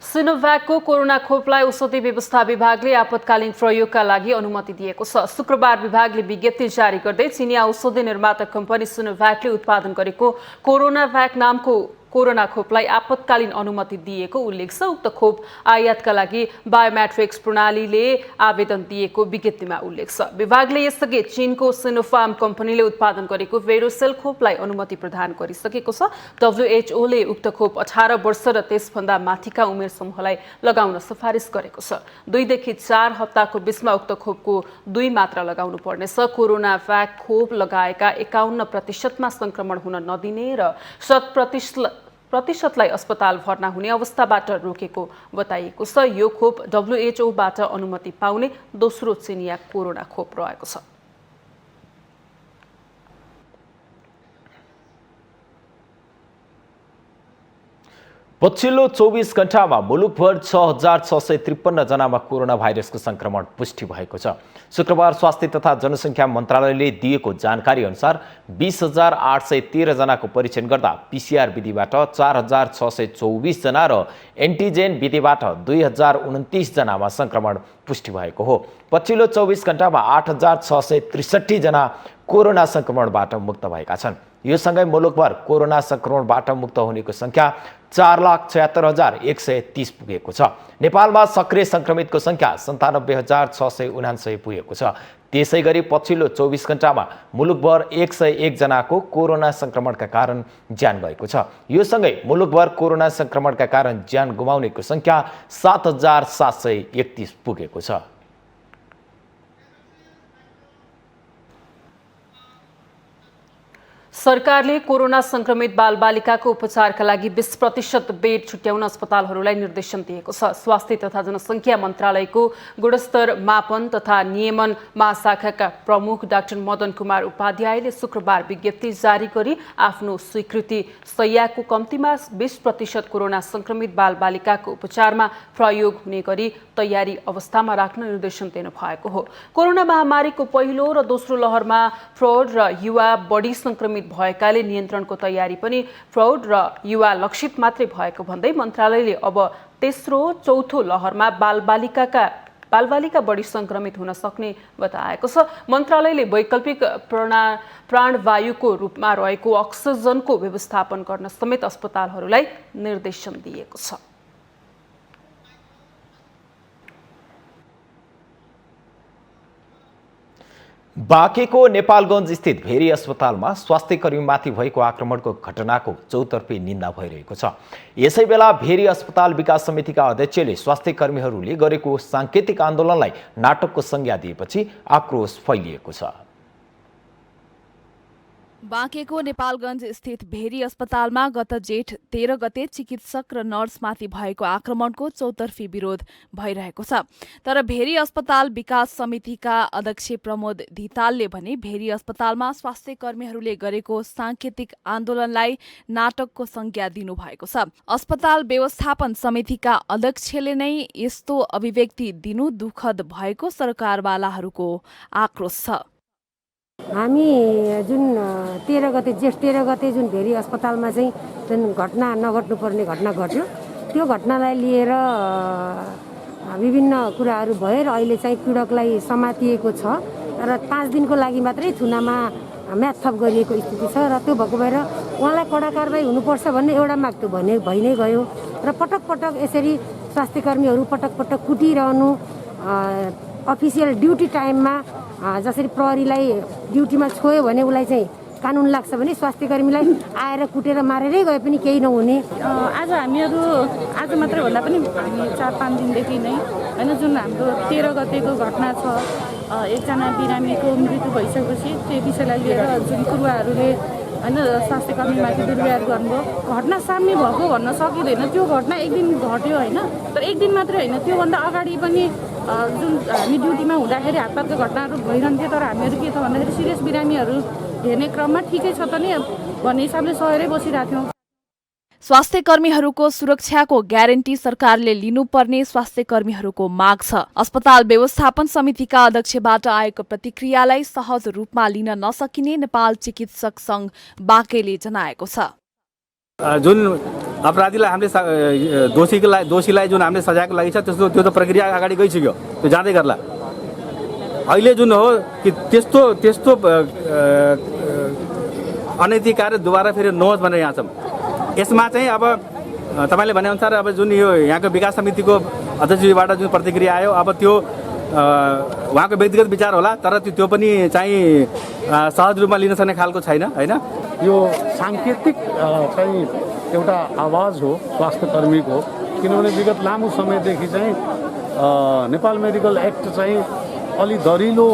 S1: सिनोभ्याकको कोरोना खोपलाई औषधि व्यवस्था विभागले आपतकालीन प्रयोगका लागि अनुमति दिएको छ। शुक्रबार विभागले विज्ञप्ति जारी गर्दै चिनिया औषधि निर्माता कम्पनी सिनोभ्याकले उत्पादन गरेको कोरोनाभ्याक नामको कोरोना खोपलाई आपतकालीन अनुमति दिएको उल्लेख छ। उक्त खोप आयातका लागि बायोमेट्रिक्स प्रणालीले आवेदन दिएको विज्ञप्तिमा उल्लेख छ। विभागले यसअघि चीनको सिनोफार्म कम्पनीले उत्पादन गरेको भेरोसेल खोपलाई अनुमति प्रदान गरिसकेको छ। WHO ले उक्त खोप 18 वर्ष र त्यसभन्दा माथिका उमेर समूहलाई लगाउन सिफारिस गरेको छ। 2 देखि 4 हप्ताको बीचमा उक्त खोपको 2 मात्रा लगाउनु पर्नेछ। कोरोनाभ्याक खोप लगाएका 51%मा संक्रमण हुन नदिने र 100%लाई अस्पताल भर्ना हुने अवस्थाबाट रोकेको बताइएको छ। यो खोप WHO बाट अनुमति पाउने दोस्रो चिनिया कोरोना खोप रहेको छ।
S7: पछिल्लो 24 घण्टामा मुलुकभर 6653 जनामा कोरोना भाइरसको संक्रमण पुष्टि भएको छ। शुक्रबार स्वास्थ्य तथा जनसङ्ख्या मन्त्रालयले दिएको जानकारी अनुसार 20,813 जनाको परीक्षण गर्दा PCR विधिबाट 4,624 जना र एन्टिजेन विधिबाट 2,029 जनामा संक्रमण पुष्टि भएको हो। पछिल्लो 24 घण्टामा 8,663 जना कोरोना संक्रमणबाट मुक्त भएका छन्। यो सँगै मुलुकभर कोरोना संक्रमणबाट मुक्त हुनेको संख्या 4,76,130 पुगेको छ। नेपालमा सक्रिय संक्रमितको संख्या 97,679 पुगेको छ। त्यसैगरी पछिल्लो 24 घण्टामा मुलुकभर 101 जनाको कोरोना संक्रमणका कारण ज्यान गएको छ। यो सँगै मुलुकभर कोरोना संक्रमणका कारण ज्यान गुमाउनेको संख्या 7,731 पुगेको छ।
S1: सरकारले कोरोना संक्रमित बालबालिकाको उपचारका लागि 20% बेड छुट्याउन अस्पतालहरूलाई निर्देशन दिएको छ। स्वास्थ्य तथा जनसङ्ख्या मन्त्रालयको गुणस्तर मापन तथा नियमन महाशाखाका प्रमुख डाक्टर मदन कुमार उपाध्यायले शुक्रबार विज्ञप्ति जारी गरी आफ्नो स्वीकृति शय्याको कम्तीमा 20% कोरोना संक्रमित बालबालिकाको उपचारमा प्रयोग हुने गरी तयारी अवस्थामा राख्न निर्देशन दिनु भएको हो। कोरोना महामारीको पहिलो र दोस्रो लहरमा प्रौढ र युवा बढी संक्रमित भएकाले नियन्त्रणको तयारी पनि प्रौढ र युवा लक्षित मात्रै भएको भन्दै मन्त्रालयले अब तेस्रो चौथो लहरमा बालबालिका बढी संक्रमित हुन सक्ने बताएको छ। मन्त्रालयले वैकल्पिक प्राणवायुको रूपमा रहेको अक्सिजनको व्यवस्थापन गर्न समेत अस्पतालहरूलाई निर्देशन दिएको छ।
S7: बाँकेको नेपालगञ्ज स्थित भेरी अस्पतालमा स्वास्थ्य कर्मीमाथि भएको आक्रमणको घटनाको चौतर्फी निन्दा भइरहेको छ। यसै बेला भेरी अस्पताल विकास समितिका अध्यक्षले स्वास्थ्य कर्मीहरूले गरेको साङ्केतिक आन्दोलनलाई नाटकको संज्ञा दिएपछि आक्रोश फैलिएको छ।
S2: बाँकेको नेपालगञ्ज स्थित भेरी अस्पतालमा गत जेठ 13 गते चिकित्सक र नर्समाथि भएको आक्रमणको चौतर्फी विरोध भइरहेको छ। तर भेरी अस्पताल विकास समितिका अध्यक्ष प्रमोद धितालले भने भेरी अस्पतालमा स्वास्थ्य कर्मीहरूले गरेको साङ्केतिक आन्दोलनलाई नाटकको संज्ञा दिनुभएको छ। अस्पताल व्यवस्थापन समितिका अध्यक्षले नै यस्तो अभिव्यक्ति दिनु दुःखद भएको सरकारवालाहरूको आक्रोश छ।
S11: हामी जुन 13 गते जेठ 13 गते जुन भेरी अस्पतालमा चाहिँ जुन घटना नघट्नुपर्ने घटना घट्यो, त्यो घटनालाई लिएर विभिन्न कुराहरू भयो र अहिले चाहिँ पीडकलाई समातिएको छ र 5 दिनको लागि मात्रै थुनामा म्याद थप गरिएको स्थिति छ र त्यो भएको भएर उहाँलाई कडा कारबाही हुनुपर्छ भन्ने एउटा माग त भइ नै गयो र पटक पटक यसरी स्वास्थ्य कर्मीहरू पटक पटक कुटिरहनु, अफिसियल ड्युटी टाइममा जसरी प्रहरीलाई ड्युटीमा छोयो भने उसलाई चाहिँ कानुन लाग्छ भने स्वास्थ्य कर्मीलाई आएर कुटेर मारेरै गए पनि केही नहुने।
S2: आज हामीहरू आज मात्रै भन्दा पनि हामी 4-5 दिनदेखि नै होइन जुन हाम्रो 13 गतेको घटना छ, एकजना बिरामीको मृत्यु भइसकेपछि त्यो विषयलाई लिएर जुन पूर्वहरूले होइन स्वास्थ्य कर्मीमाथि दुर्व्यवहार गर्नुभयो, घटना साम्य भएको भन्न सकिँदैन। त्यो घटना एक दिन घट्यो होइन, तर एक दिन मात्रै होइन, त्योभन्दा अगाडि पनि जुन हामी ड्युटीमा हुँदाखेरि हातपातको घटनाहरू भइरहन्थ्यो। तर हामीहरू के त भन्दाखेरि सिरियस बिरामीहरू हेर्ने क्रममा ठिकै छ त नि भन्ने हिसाबले सहेरै बसिरहेको थियौँ। स्वास्थ्य कर्मीहरूको सुरक्षाको ग्यारेन्टी सरकारले लिनुपर्ने स्वास्थ्य कर्मीहरूको माग छ। अस्पताल व्यवस्थापन समितिका अध्यक्षबाट आएको प्रतिक्रियालाई सहज रूपमा लिन नसकिने नेपाल चिकित्सक संघ बाँकेले जनाएको छ।
S12: जुन अपराधीलाई हामीले दोषीलाई जुन हामीले सजायको लागि छ त्यो त प्रक्रिया अगाडि गइसक्यो, त्यो जाँदै गर्ला। अहिले जुन हो कि त्यस्तो अनैतिक कार्य दोबारा फेरि नहोस् भनेर यहाँ छौँ। यसमा चाहिँ अब तपाईँले भनेअनुसार अब जुन यो यहाँको विकास समितिको अध्यक्षबाट जुन प्रतिक्रिया आयो, अब त्यो उहाँको व्यक्तिगत विचार होला, तर त्यो पनि चाहिँ सहज रूपमा लिन सक्ने खालको छैन होइन।
S13: यो साङ्केतिक चाहिँ एउटा आवाज हो स्वास्थ्य कर्मीको, किनभने विगत लामो समयदेखि चाहिँ नेपाल मेडिकल एक्ट चाहिँ अलि दरिलो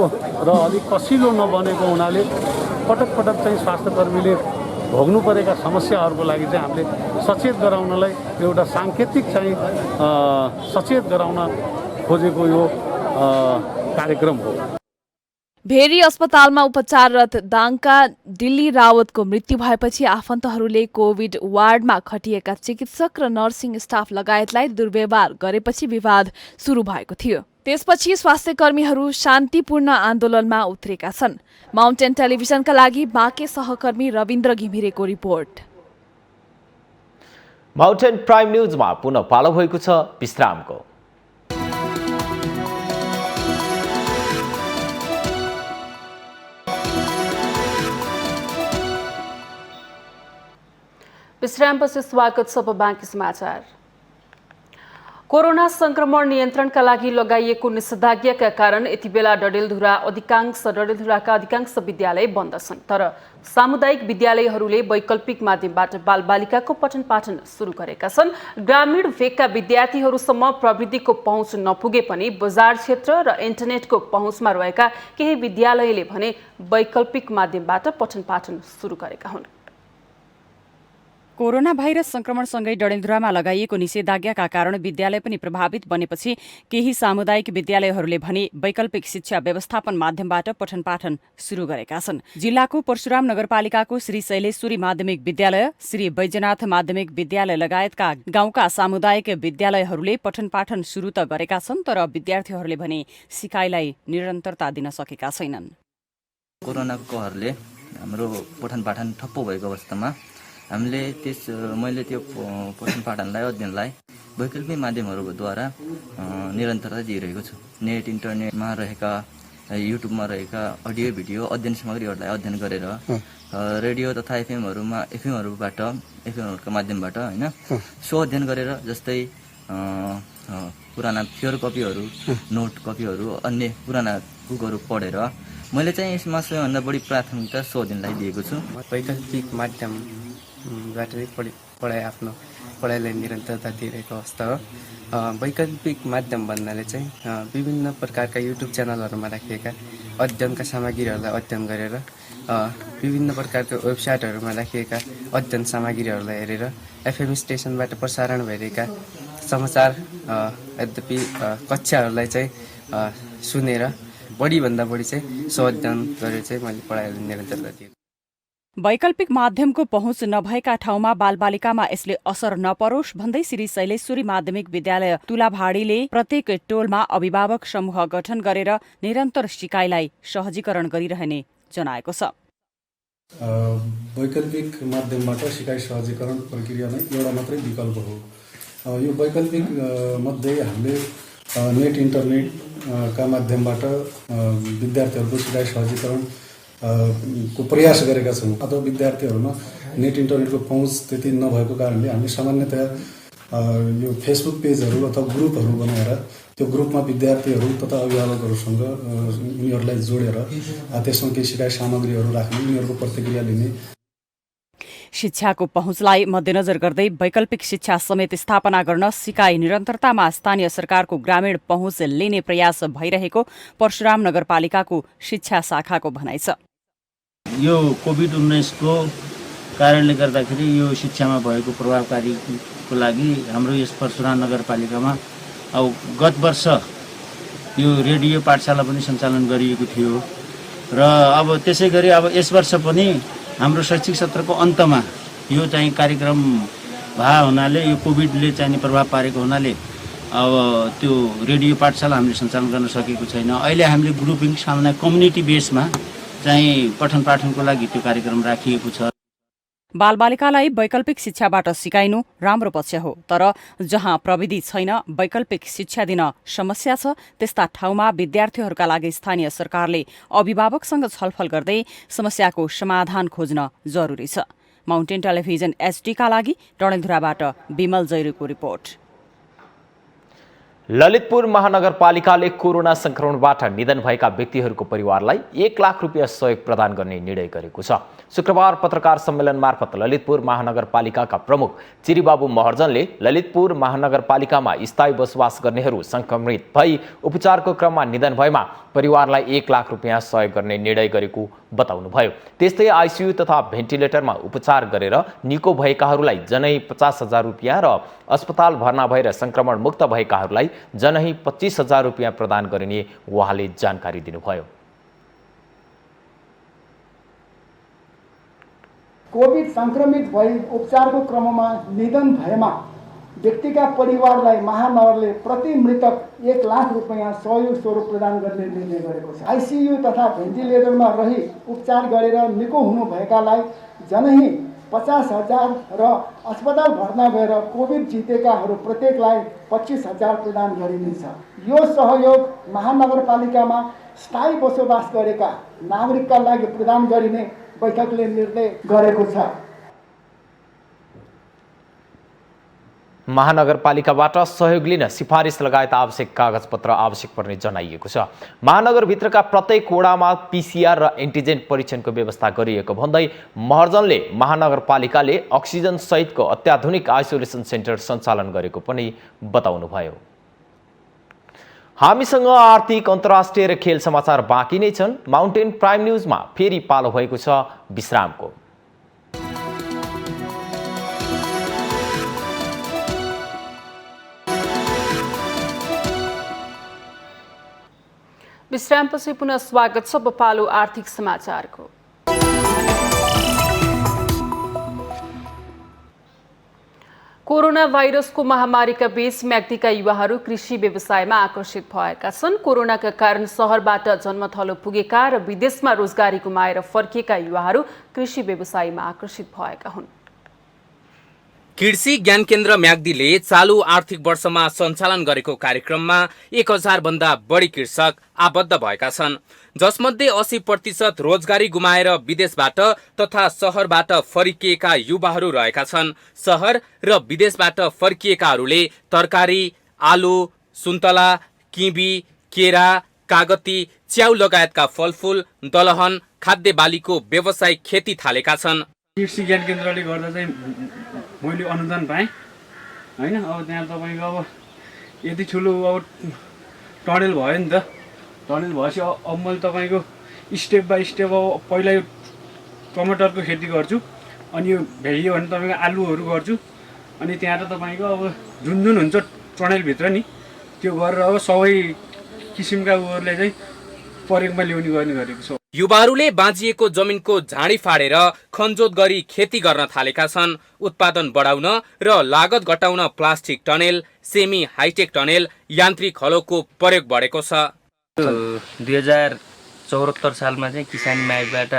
S13: र अलिक कसिलो नबनेको हुनाले पटक पटक चाहिँ स्वास्थ्य कर्मीले भोग्नु परेका समस्याहरूको लागि चाहिँ हामीले सचेत गराउनलाई एउटा साङ्केतिक चाहिँ सचेत गराउन खोजेको यो कार्यक्रम हो।
S2: भेरी अस्पतालमा उपचाररत दाङका दिल्ली रावतको मृत्यु भएपछि आफन्तहरूले कोभिड वार्डमा खटिएका चिकित्सक र नर्सिङ स्टाफ लगायतलाई दुर्व्यवहार गरेपछि विवाद सुरु भएको थियो। त्यसपछि स्वास्थ्य कर्मीहरू शान्तिपूर्ण आन्दोलनमा उत्रेका छन्। माउन्टेन टेलिभिजनका लागि बाँके सहकर्मी रविन्द्र घिमिरेको रिपोर्ट।
S7: माउन्टेन प्राइम न्युजमा पुनः पालो भएको छ विश्रामको।
S1: विश्रामपछि स्वागत छ बाँकी समाचार। कोरोना संक्रमण नियन्त्रणका लागि लगाइएको निषेधाज्ञाका कारण यति बेला डडेलधुराका अधिकांश विद्यालय बन्द छन्। तर सामुदायिक विद्यालयहरूले वैकल्पिक माध्यमबाट बालबालिकाको पठन पाठन सुरु गरेका छन्। ग्रामीण भेगका विद्यार्थीहरूसम्म प्रविधिको पहुँच नपुगे पनि बजार क्षेत्र र इन्टरनेटको पहुँचमा रहेका केही विद्यालयले भने वैकल्पिक माध्यमबाट पठन पाठन सुरु गरेका हुन्।
S2: कोरोना भाइरस संक्रमणसँगै डडेलधुरामा लगाइएको निषेधाज्ञाका कारण विद्यालय पनि प्रभावित बनेपछि केही सामुदायिक विद्यालयहरूले भने वैकल्पिक शिक्षा व्यवस्थापन माध्यमबाट पठन पाठन सुरु गरेका छन्। जिल्लाको परशुराम नगरपालिकाको श्री शैलेश्वरी माध्यमिक विद्यालय, श्री बैजनाथ माध्यमिक विद्यालय लगायतका गाउँका सामुदायिक विद्यालयहरूले पठन पाठन सुरु त गरेका छन्, तर विद्यार्थीहरूले भने सिकाइलाई निरन्तरता दिन सकेका छैनन्।
S14: कोरोनाको कहरले हाम्रो पठन पाठन ठप्प भएको अवस्थामा मैले त्यो पठन पाठनलाई अध्ययनलाई वैकल्पिक माध्यमहरूद्वारा निरन्तरता दिइरहेको छु। नेट इन्टरनेटमा रहेका युट्युबमा रहेका अडियो भिडियो अध्ययन सामग्रीहरूलाई अध्ययन गरेर रेडियो तथा एफएमहरूका माध्यमबाट होइन सो अध्ययन गरेर, जस्तै पुराना प्योर कपीहरू, नोट कपीहरू, अन्य पुराना बुकहरू पढेर मैले चाहिँ यसमा सबैभन्दा बढी प्राथमिकता सो अध्ययनलाई दिएको छु।
S15: वैकल्पिक माध्यमबाट आफ्नो पढाइलाई निरन्तरता दिइरहेको अवस्था हो। वैकल्पिक माध्यम भन्नाले चाहिँ विभिन्न प्रकारका युट्युब च्यानलहरूमा राखिएका अध्ययनका सामग्रीहरूलाई अध्ययन गरेर, विभिन्न प्रकारका वेबसाइटहरूमा राखिएका अध्ययन सामग्रीहरूलाई हेरेर, एफएम स्टेसनबाट प्रसारण भइरहेका समाचार यद्यपि कक्षाहरूलाई चाहिँ सुनेर बढीभन्दा बढी चाहिँ सो अध्ययन गरेर चाहिँ मैले पढाइलाई निरन्तरता दिएँ।
S2: वैकल्पिक माध्यमको पहुँच नभएका ठाउँमा बालबालिकामा यसले असर नपरोस् भन्दै श्री शैलेश्वरी माध्यमिक विद्यालय तुलाभाडीले प्रत्येक टोलमा अभिभावक समूह गठन गरेर निरन्तर सिकाइलाई सहजीकरण गरिरहने जनाएको छ।
S13: वैकल्पिक माध्यमबाट सिकाइ सहजीकरण प्रक्रिया नै एउटा मात्रै विकल्प हो। यो वैकल्पिक मध्ये हामीले नेट इन्टरनेटका माध्यमबाट विद्यार्थीहरूको सिकाइ सहजीकरण को प्रयास गरेका छौँ। अथवा विद्यार्थीहरूमा नेट इन्टरनेटको पहुँच त्यति नभएको कारणले हामीले सामान्यतया यो फेसबुक पेजहरू अथवा ग्रुपहरू बनाएर त्यो ग्रुपमा विद्यार्थीहरू तथा अभिभावकहरूसँग उनीहरूलाई जोडेर त्यसमा केही सिकाइ सामग्रीहरू राख्ने, उनीहरूको प्रतिक्रिया लिने।
S2: शिक्षाको पहुँचलाई मध्यनजर गर्दै वैकल्पिक शिक्षा समेत स्थापना गर्न सिकाइ निरन्तरतामा स्थानीय सरकारको ग्रामीण पहुँच लिने प्रयास भइरहेको परशुराम नगरपालिकाको शिक्षा शाखाको भनाइ छ।
S16: यो कोभिड-19 को कारणले गर्दाखेरि यो शिक्षामा भएको प्रभावकारीको लागि हाम्रो यस परशुराम नगरपालिकामा गत वर्ष यो रेडियो पाठशाला पनि सञ्चालन गरिएको थियो र अब त्यसै गरी अब यस वर्ष पनि हाम्रो शैक्षिक सत्रको अन्तमा यो चाहिँ कार्यक्रम भए हुनाले, यो कोभिडले चाहिँ प्रभाव पारेको हुनाले अब त्यो रेडियो पाठशाला हामीले सञ्चालन गर्न सकेको छैन। अहिले हामीले ग्रुपिङ सामान्य कम्युनिटी बेसमा चाहिँ पठन पाठनको लागि त्यो कार्यक्रम राखिएको छ।
S2: बालबालिकालाई वैकल्पिक शिक्षाबाट सिकाइनु राम्रो पक्ष हो, तर जहाँ प्रविधि छैन, वैकल्पिक शिक्षा दिन समस्या छ, त्यस्ता ठाउँमा विद्यार्थीहरूका लागि स्थानीय सरकारले अभिभावकसँग छलफल गर्दै समस्याको समाधान खोज्न जरुरी छ। माउन्टेन टेलिभिजन एचडीका लागि डडेलधुराबाट बिमल जैरूको रिपोर्ट।
S7: ललितपुर महानगरपालिकाले कोरोना संक्रमणबाट निधन भएका व्यक्तिहरूको परिवारलाई 1 लाख रुपियाँ सहयोग प्रदान गर्ने निर्णय गरेको छ। शुक्रबार पत्रकार सम्मेलन मार्फत ललितपुर महानगरपालिकाका प्रमुख चिरीबाबु महर्जनले ललितपुर महानगरपालिकामा स्थायी बसोबास गर्नेहरू संक्रमित भई उपचारको क्रममा निधन भएमा परिवारलाई 1 लाख रुपियाँ सहयोग गर्ने निर्णय गरेको बताउनुभयो। त्यस्तै आइसियु तथा भेन्टिलेटरमा उपचार गरेर निको भएकाहरूलाई जनै 50,000 रुपियाँ र अस्पताल भर्ना भएर संक्रमण मुक्त भएकाहरूलाई जनै 25,000 रुपियाँ प्रदान गरिने उहाँले जानकारी दिनुभयो।
S17: कोभिड संक्रमित भई उपचारको क्रममा निधन भएमा व्यक्तिका परिवारलाई महानगरले प्रति मृतक 1 लाख रुपियाँ सहयोग स्वरूप प्रदान गर्ने निर्णय गरेको छ। आइसियु तथा भेन्टिलेटरमा रही उपचार गरेर निको हुनुभएकालाई जनै 50,000 र अस्पताल भर्ना भएर कोभिड जितेकाहरू प्रत्येकलाई 25,000 प्रदान गरिनेछ। यो सहयोग महानगरपालिकामा स्थायी बसोबास गरेका नागरिकका लागि प्रदान गरिने बैठकले निर्णय गरेको छ।
S7: महानगरपालिकाबाट सहयोग लिन सिफारिस लगायत आवश्यक कागजपत्र आवश्यक पर्ने जनाइएको छ। महानगरभित्रका प्रत्येक वडामा PCR र एन्टिजेन परीक्षणको व्यवस्था गरिएको भन्दै महर्जनले महानगरपालिकाले अक्सिजन सहितको अत्याधुनिक आइसोलेसन सेन्टर सञ्चालन गरेको पनि बताउनुभयो। हामीसँग आर्थिक अन्तर्राष्ट्रिय र खेल समाचार बाँकी नै छन्। माउन्टेन प्राइम न्युजमा फेरि पालो भएको छ विश्रामको।
S1: विश्रामपछि पुनः स्वागत छ। पालो आर्थिक समाचारको। कोरोना भाइरसको महामारीका बीच म्याग्दीका युवाहरू कृषि व्यवसायमा आकर्षित भएका छन्। कोरोनाका कारण शहरबाट जन्मथलो पुगेका र विदेशमा रोजगारी गुमाएर फर्किएका युवाहरू कृषि व्यवसायमा आकर्षित भएका हुन्।
S18: कृषि ज्ञान केन्द्र म्याग्दीले चालू आर्थिक वर्षमा सञ्चालन गरेको कार्यक्रममा 1000 भन्दा बढी कृषक आबद्ध भएका छन्, जसमध्ये 80% रोजगारी गुमाएर विदेशबाट तथा शहरबाट फर्किएका युवाहरू रहेका छन्। शहर र विदेशबाट फर्किएकाहरूले तरकारी, आलु, सुन्तला, किवी, केरा, कागती, च्याउ लगायतका फलफूल, दलहन, खाद्य बालीको व्यावसायिक खेती थालेका छन्।
S19: कृषि ज्ञान केन्द्रले गर्दा चाहिँ मैले अनुदान पाएँ होइन। अब त्यहाँ तपाईँको अब यति ठुलो अब टनेल भयो नि त। टनेल भएपछि अब मैले तपाईँको स्टेप बाई स्टेप अब पहिला यो टमाटरको खेती गर्छु, अनि यो भ्याइयो भने तपाईँको आलुहरू गर्छु, अनि त्यहाँ त तपाईँको अब जुन जुन हुन्छ टनेलभित्र नि त्यो गरेर अब सबै किसिमका उहरूले चाहिँ प्रयोगमा ल्याउने गर्ने गरेको छ।
S18: युवाहरूले बाँझिएको जमिनको झाडी फाडेर खनजोत गरी खेती गर्न थालेका छन्। उत्पादन बढाउन र लागत घटाउन plastic tunnel, semi hitech tunnel, यान्त्रिक हलोको प्रयोग बढेको छ।
S20: 2074 सालमा चाहिँ किसान माइबाट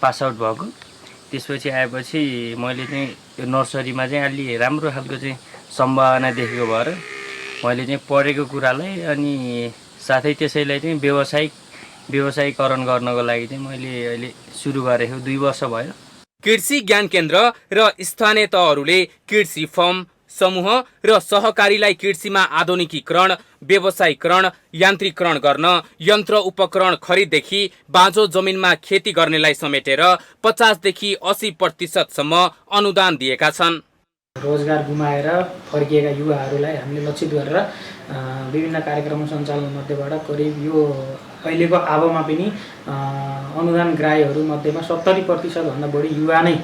S20: पास आउट भएको। त्यसपछि आएपछि मैले चाहिँ यो नर्सरीमा चाहिँ अलि राम्रो खालको चाहिँ सम्भावना देखेको भएर मैले चाहिँ पढेको कुरालाई अनि साथै त्यसैलाई चाहिँ व्यवसायीकरण गर्नको लागि चाहिँ मैले अहिले सुरु गरेको 2 वर्ष भयो।
S18: कृषि ज्ञान केन्द्र र स्थानीय तहहरूले कृषि फर्म, समूह र सहकारीलाई कृषिमा आधुनिकीकरण, व्यवसायीकरण, यान्त्रिकरण गर्न यन्त्र उपकरण खरिददेखि बाँझो जमिनमा खेती गर्नेलाई समेटेर 50 देखि 80% सम्म अनुदान दिएका छन्।
S21: रोजगार गुमाएर फर्किएका युवाहरूलाई हामीले लक्षित गरेर विभिन्न कार्यक्रम सञ्चालन मध्येबाट करिब यो अहिलेको आबोमा पनि अनुदान ग्राहीहरू मध्येमा 70% भन्दा बढी युवा नै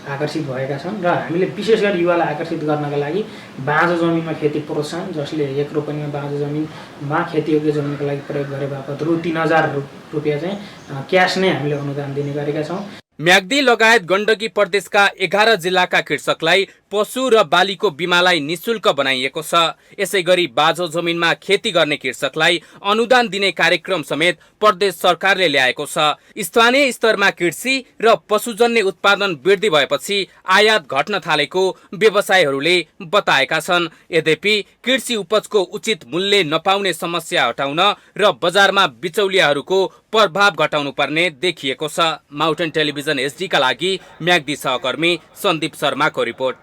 S21: आकर्षित भएका छन् र हामीले विशेष गरी युवालाई आकर्षित गर्नका लागि बाँझो जमिनमा खेती प्रोत्साहन, जसले 1 रोपनीमा बाँझो जमिनमा खेतीयोग्य जमिनको लागि प्रयोग गरे बापत रु 3000 रुपियाँ चाहिँ क्यास नै हामीले अनुदान दिने गरेका छौँ।
S18: म्याग्दी लगायत गण्डकी प्रदेशका 11 जिल्लाका कृषकलाई पशु र बालीको बिमालाई निशुल्क बनाइएको छ। यसै गरी बाँझो जमिनमा खेती गर्ने कृषकलाई अनुदान दिने कार्यक्रम समेत प्रदेश सरकारले ल्याएको छ। स्थानीय स्तरमा कृषि र पशुजन्य उत्पादन वृद्धि भएपछि आयात घट्न थालेको व्यवसायीहरूले बताएका छन्। यद्यपि कृषि उपजको उचित मूल्य नपाउने समस्या हटाउन र बजारमा बिचौलियाहरूको प्रभाव घटाउनु पर्ने देखिएको छ। माउन्टेन टेलिभिजन HD का लागि म्याग्दी सहकर्मी सन्दीप शर्माको रिपोर्ट।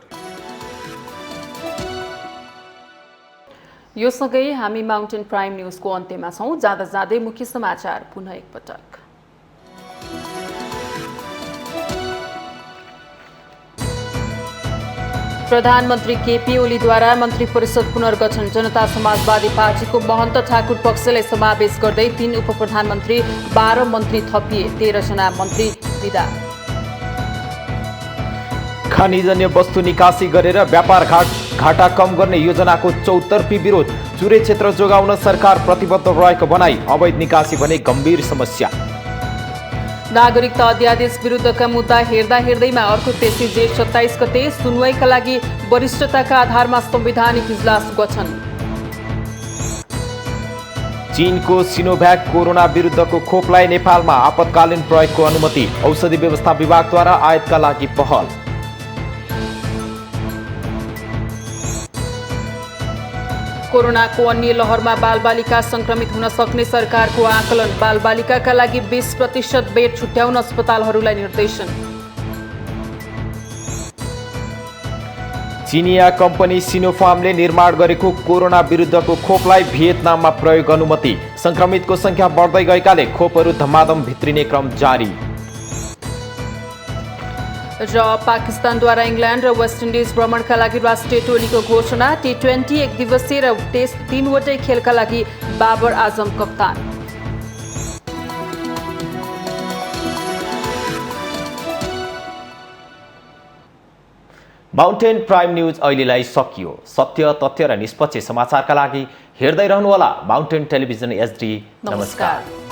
S1: यो सँगै हामी माउन्टेन प्राइम न्युजको अन्त्यमा छौं। जाँदा जाँदै मुख्य समाचार पुनः एकपटक। प्रधानमन्त्री केपी ओलीद्वारा मन्त्री परिषद पुनर्गठन। जनता समाजवादी पार्टीको महन्त ठाकुर पक्षलाई समावेश गर्दै 3 उपप्रधानमन्त्री 12 मन्त्री थपिए, 13 जना मन्त्री विदा।
S7: खनिजन्य वस्तु निकासी गरेर व्यापार घाटा कम गर्ने योजनाको चौतर्फी विरोध। चुरे क्षेत्र जोगाउन सरकार प्रतिबद्ध रहेको भनाई, अवैध निकासी भने गम्भीर समस्या।
S1: नागरिकता अध्यादेश विरुद्धका मुद्दा हेर्दा हेर्दैमा अर्को तेस्रो जेठ 27 गते सुनवाईका लागि वरिष्ठताका आधारमा संवैधानिक इजलास गठन।
S7: चीनको सिनोभ्याक कोरोना विरुद्धको खोपलाई नेपालमा आपतकालीन प्रयोगको अनुमति। औषधि व्यवस्था विभागद्वारा आयातका लागि पहल।
S1: कोरोनाको अन्य लहरमा बालबालिका संक्रमित हुन सक्ने सरकारको आकलन। बालबालिकाका लागि 20% बेड छुट्याउन अस्पतालहरूलाई निर्देशन।
S7: चिनिया कम्पनी सिनोफार्मले निर्माण गरेको कोरोना विरुद्धको खोपलाई भियतनाममा प्रयोग अनुमति। संक्रमितको संख्या बढ्दै गएकाले खोपहरू धमाधम भित्रिने क्रम जारी।
S1: र पाकिस्तानद्वारा इङ्ल्यान्ड र वेस्ट इन्डिज भ्रमणका लागि राष्ट्रिय टोलीको घोषणा। T20 एक दिवसीय र टेस्ट 3वटै खेलका लागि बाबर आजम कप्तान।
S7: माउन्टेन प्राइम न्यूज अहिलेलाई सकियो। सत्य, तथ्य र निष्पक्ष समाचारका लागि हेर्दै रहनुहोला माउन्टेन टेलिभिजन HD। नमस्कार।